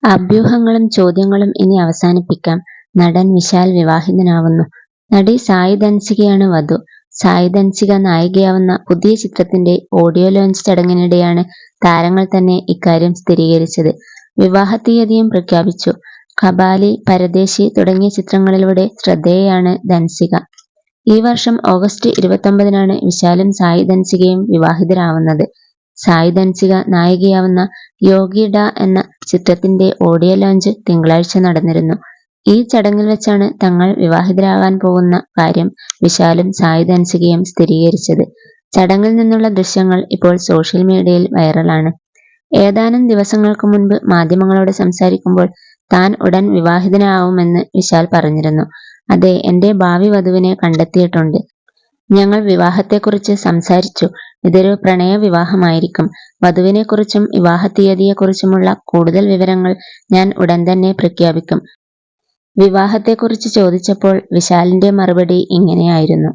അഭ്യൂഹങ്ങളും ചോദ്യങ്ങളും ഇനി അവസാനിപ്പിക്കാം. നടൻ വിശാൽ വിവാഹിതനാവുന്നു. നടി സായി ധൻസികയാണ് വധു. സായി ധൻസിക നായികയാവുന്ന പുതിയ ചിത്രത്തിന്റെ ഓഡിയോ ലോഞ്ച് ചടങ്ങിനിടെയാണ് താരങ്ങൾ തന്നെ ഇക്കാര്യം സ്ഥിരീകരിച്ചത്. വിവാഹ തീയതിയും പ്രഖ്യാപിച്ചു. ഖബാലി, പരദേശി തുടങ്ങിയ ചിത്രങ്ങളിലൂടെ ശ്രദ്ധേയയാണ് ധൻസിക. ഈ വർഷം ഓഗസ്റ്റ് 29-നാണ് വിശാലും സായി ധൻസികയും വിവാഹിതരാവുന്നത്. സായി ധൻസിക നായികയാവുന്ന യോഗി ഡ എന്ന ചിത്രത്തിന്റെ ഓഡിയോ ലോഞ്ച് തിങ്കളാഴ്ച നടന്നിരുന്നു. ഈ ചടങ്ങിൽ വെച്ചാണ് തങ്ങൾ വിവാഹിതരാകാൻ പോകുന്ന കാര്യം വിശാലും സായി ധൻസികയും സ്ഥിരീകരിച്ചത്. ചടങ്ങിൽ നിന്നുള്ള ദൃശ്യങ്ങൾ ഇപ്പോൾ സോഷ്യൽ മീഡിയയിൽ വൈറലാണ്. ഏതാനും ദിവസങ്ങൾക്ക് മുൻപ് മാധ്യമങ്ങളോട് സംസാരിക്കുമ്പോൾ താൻ ഉടൻ വിവാഹിതനാവുമെന്ന് വിശാൽ പറഞ്ഞിരുന്നു. അതെ, എന്റെ ഭാവി വധുവിനെ കണ്ടെത്തിയിട്ടുണ്ട്. ഞങ്ങൾ വിവാഹത്തെക്കുറിച്ച് സംസാരിച്ചു. ഇതൊരു പ്രണയ വിവാഹമായിരിക്കും. വധുവിനെക്കുറിച്ചും വിവാഹ തീയതിയെക്കുറിച്ചുമുള്ള കൂടുതൽ വിവരങ്ങൾ ഞാൻ ഉടൻ തന്നെ പ്രഖ്യാപിക്കും. വിവാഹത്തെക്കുറിച്ച് ചോദിച്ചപ്പോൾ വിശാലിന്റെ മറുപടി ഇങ്ങനെയായിരുന്നു.